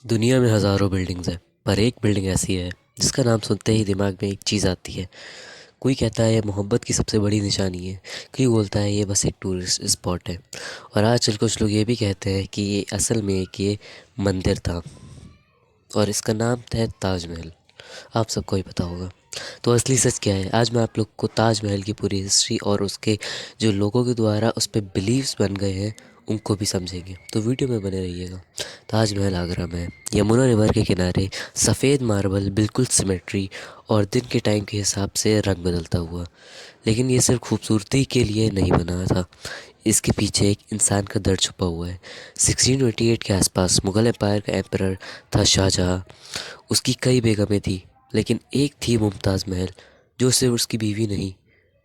दुनिया में हज़ारों बिल्डिंग्स हैं, पर एक बिल्डिंग ऐसी है जिसका नाम सुनते ही दिमाग में एक चीज़ आती है। कोई कहता है ये मोहब्बत की सबसे बड़ी निशानी है, कोई बोलता है ये बस एक टूरिस्ट स्पॉट है, और आजकल कुछ लोग ये भी कहते हैं कि ये असल में एक ये मंदिर था और इसका नाम है ताजमहल। आप सबको ही पता होगा। तो असली सच क्या है, आज मैं आप लोग को ताजमहल की पूरी हिस्ट्री और उसके जो लोगों के द्वारा उस पर बिलीव्स बन गए हैं उनको भी समझेंगे, तो वीडियो में बने रहिएगा। ताजमहल आगरा में है, यमुना रिवर के किनारे, सफ़ेद मार्बल, बिल्कुल सिमेट्री और दिन के टाइम के हिसाब से रंग बदलता हुआ। लेकिन ये सिर्फ खूबसूरती के लिए नहीं बना था, इसके पीछे एक इंसान का दर्द छुपा हुआ है। 1628 के आसपास मुग़ल एम्पायर का एम्परर था शाहजहाँ। उसकी कई बेगमें थी, लेकिन एक थी मुमताज़ महल, जो सिर्फ उसकी बीवी नहीं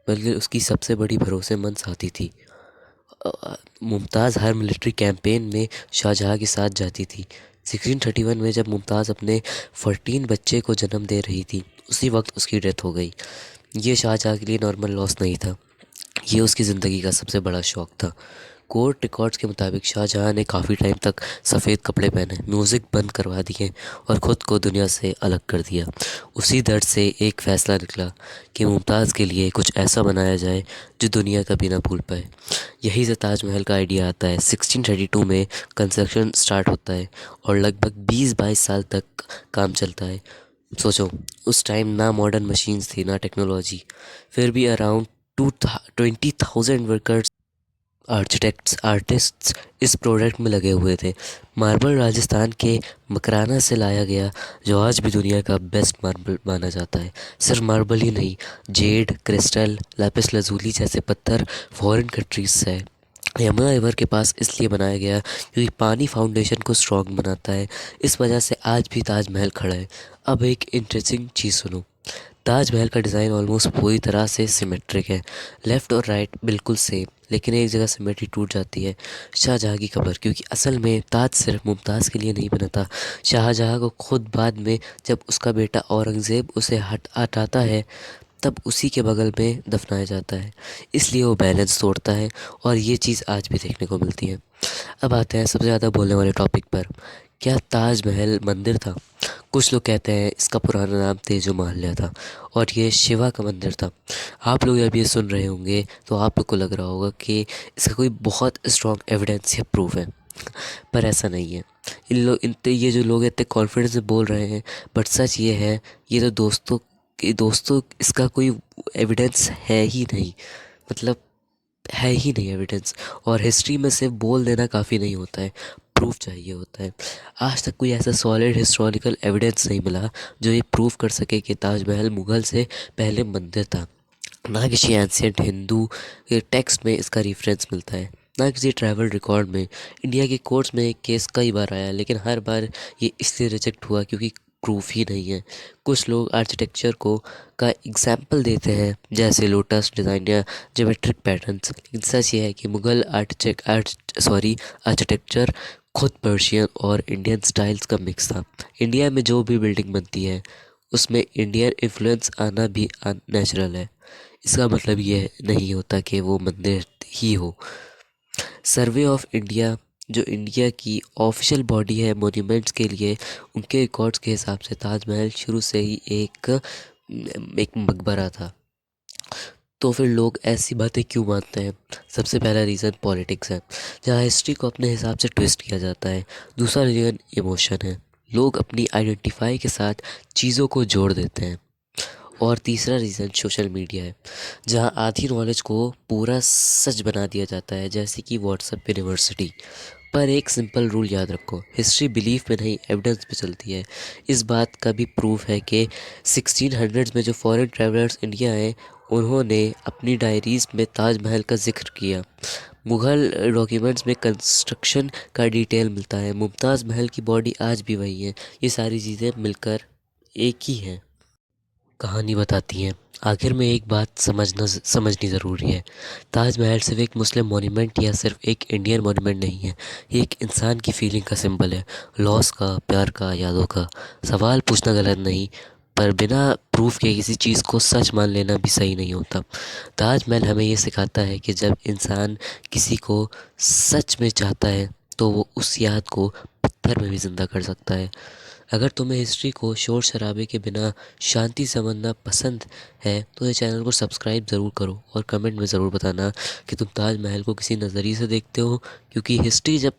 बल्कि उसकी सबसे बड़ी भरोसेमंद साथी थी। मुमताज़ हर मिलिट्री कैंपेन में शाहजहाँ के साथ जाती थी। 1631 में जब मुमताज़ अपने 14 बच्चे को जन्म दे रही थी, उसी वक्त उसकी डेथ हो गई। ये शाहजहाँ के लिए नॉर्मल लॉस नहीं था, ये उसकी ज़िंदगी का सबसे बड़ा शौक था। कोर्ट रिकॉर्ड्स के मुताबिक शाहजहाँ ने काफ़ी टाइम तक सफ़ेद कपड़े पहने, म्यूज़िक बंद करवा दिए और ख़ुद को दुनिया से अलग कर दिया। उसी दर्द से एक फ़ैसला निकला कि मुमताज़ के लिए कुछ ऐसा बनाया जाए जो दुनिया कभी ना भूल पाए। यही से ताजमहल का आइडिया आता है। 1632 में कंस्ट्रक्शन स्टार्ट होता है और लगभग 20-22 साल तक काम चलता है। सोचो, उस टाइम ना मॉडर्न मशीन्स थी ना टेक्नोलॉजी, फिर भी अराउंड 20,000 वर्कर्स, आर्किटेक्ट्स, आर्टिस्ट्स इस प्रोजेक्ट में लगे हुए थे। मार्बल राजस्थान के मकराना से लाया गया, जो आज भी दुनिया का बेस्ट मार्बल माना जाता है। सिर्फ मार्बल ही नहीं, जेड, क्रिस्टल, लापिस lazuli जैसे पत्थर फॉरेन कंट्रीज से है। यमुना रिवर के पास इसलिए बनाया गया क्योंकि पानी फाउंडेशन को स्ट्रॉन्ग बनाता है। इस वजह से आज भी ताजमहल खड़ा है। अब एक इंटरेस्टिंग चीज़ सुनो। ताजमहल का डिज़ाइन ऑलमोस्ट पूरी तरह से सिमेट्रिक है, लेफ़्ट और राइट बिल्कुल सेम, लेकिन एक जगह सिमेट्री टूट जाती है। शाहजहाँ की कब्र, क्योंकि असल में ताज सिर्फ मुमताज़ के लिए नहीं बना था। शाहजहाँ को खुद बाद में जब उसका बेटा औरंगज़ेब उसे हटाता है, तब उसी के बगल में दफनाया जाता है। इसलिए वो बैलेंस तोड़ता है और ये चीज़ आज भी देखने को मिलती है। अब आते हैं सबसे ज़्यादा बोलने वाले टॉपिक पर। क्या ताजमहल मंदिर था? कुछ लोग कहते हैं इसका पुराना नाम तेजो महल था और ये शिवा का मंदिर था। आप लोग जब ये सुन रहे होंगे तो आप लोग को लग रहा होगा कि इसका कोई बहुत स्ट्रॉन्ग एविडेंस या प्रूफ है, पर ऐसा नहीं है। ये जो लोग इतने कॉन्फिडेंस से बोल रहे हैं, बट सच ये है, ये तो दोस्तों इसका कोई एविडेंस है ही नहीं। मतलब है ही नहीं एविडेंस। और हिस्ट्री में सिर्फ बोल देना काफ़ी नहीं होता है, प्रूफ चाहिए होता है। आज तक कोई ऐसा सॉलिड हिस्टोरिकल एविडेंस नहीं मिला जो ये प्रूफ कर सके कि ताजमहल मुग़ल से पहले मंदिर था। ना किसी एंशियंट हिंदू के टेक्स्ट में इसका रेफरेंस मिलता है, ना किसी ट्रैवल रिकॉर्ड में। इंडिया के कोर्ट्स में एक केस कई बार आया, लेकिन हर बार ये इसलिए रिजेक्ट हुआ क्योंकि प्रूफ ही नहीं है। कुछ लोग आर्किटेक्चर को का एग्जाम्पल देते हैं, जैसे लोटस डिज़ाइन या ज्योमेट्रिक पैटर्न्स, लेकिन सच ये है कि मुग़ल आर्किटेक्चर खुद पर्शियन और इंडियन स्टाइल्स का मिक्स था। इंडिया में जो भी बिल्डिंग बनती है उसमें इंडियन इन्फ्लुएंस आना भी नेचुरल है। इसका मतलब ये नहीं होता कि वो मंदिर ही हो। सर्वे ऑफ इंडिया, जो इंडिया की ऑफिशियल बॉडी है मॉन्यूमेंट्स के लिए, उनके रिकॉर्ड्स के हिसाब से ताजमहल शुरू से ही एक मकबरा था। तो फिर लोग ऐसी बातें क्यों मानते हैं? सबसे पहला रीज़न पॉलिटिक्स है, जहाँ हिस्ट्री को अपने हिसाब से ट्विस्ट किया जाता है। दूसरा रीज़न इमोशन है, लोग अपनी आइडेंटिफाई के साथ चीज़ों को जोड़ देते हैं। और तीसरा रीज़न सोशल मीडिया है, जहाँ आधी नॉलेज को पूरा सच बना दिया जाता है, जैसे कि व्हाट्सएप यूनिवर्सिटी। पर एक सिंपल रूल याद रखो, हिस्ट्री बिलीफ में नहीं एविडेंस पे चलती है। इस बात का भी प्रूफ है कि 1600s में जो फॉरेन ट्रैवलर्स इंडिया आए, उन्होंने अपनी डायरीज़ में ताजमहल का जिक्र किया। मुग़ल डॉक्यूमेंट्स में कंस्ट्रक्शन का डिटेल मिलता है। मुमताज़ महल की बॉडी आज भी वही है। ये सारी चीज़ें मिलकर एक ही हैं, कहानी बताती हैं। आखिर में एक बात समझनी ज़रूरी है, ताजमहल सिर्फ एक मुस्लिम मॉन्यूमेंट या सिर्फ एक इंडियन मॉन्यूमेंट नहीं है। ये एक इंसान की फीलिंग का सिंबल है, लॉस का, प्यार का, यादों का। सवाल पूछना गलत नहीं, पर बिना प्रूफ के किसी चीज़ को सच मान लेना भी सही नहीं होता। ताजमहल हमें ये सिखाता है कि जब इंसान किसी को सच में चाहता है तो वो उस याद को पत्थर में भी ज़िंदा कर सकता है। अगर तुम्हें हिस्ट्री को शोर शराबे के बिना शांति समझना पसंद है तो ये चैनल को सब्सक्राइब ज़रूर करो और कमेंट में ज़रूर बताना कि तुम ताजमहल को किसी नज़रिए से देखते हो, क्योंकि हिस्ट्री जब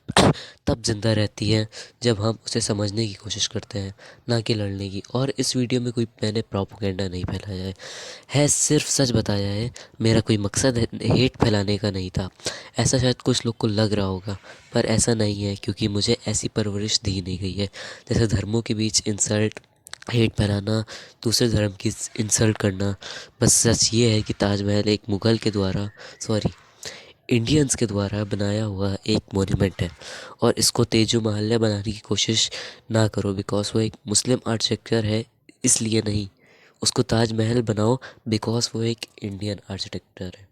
तब ज़िंदा रहती है जब हम उसे समझने की कोशिश करते हैं, ना कि लड़ने की। और इस वीडियो में कोई मैंने प्रोपेगेंडा नहीं फैलाया है, सिर्फ सच बताया है। मेरा कोई मकसद हेट फैलाने का नहीं था। ऐसा शायद कुछ लोग को लग रहा होगा, पर ऐसा नहीं है, क्योंकि मुझे ऐसी परवरिश दी नहीं गई है। जैसे धर्मों के बीच इंसल्ट, हेट फैलाना, दूसरे धर्म की इंसल्ट करना। बस सच ये है कि ताजमहल एक मुग़ल के द्वारा, सॉरी, इंडियंस के द्वारा बनाया हुआ एक मोन्यूमेंट है। और इसको तेजो महल्ला बनाने की कोशिश ना करो, बिकॉज वो एक मुस्लिम आर्किटेक्चर है, इसलिए नहीं। उसको ताजमहल बनाओ बिकॉज वो एक इंडियन आर्किटेक्चर है।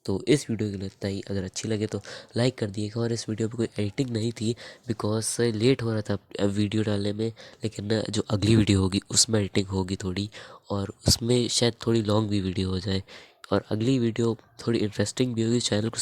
तो इस वीडियो के लिए इतना ही। अगर अच्छी लगे तो लाइक कर दिएगा। और इस वीडियो में कोई एडिटिंग नहीं थी, बिकॉज लेट हो रहा था वीडियो डालने में, लेकिन जो अगली वीडियो होगी उसमें एडिटिंग होगी थोड़ी, और उसमें शायद थोड़ी लॉन्ग भी वीडियो हो जाए, और अगली वीडियो थोड़ी इंटरेस्टिंग भी होगी। चैनल को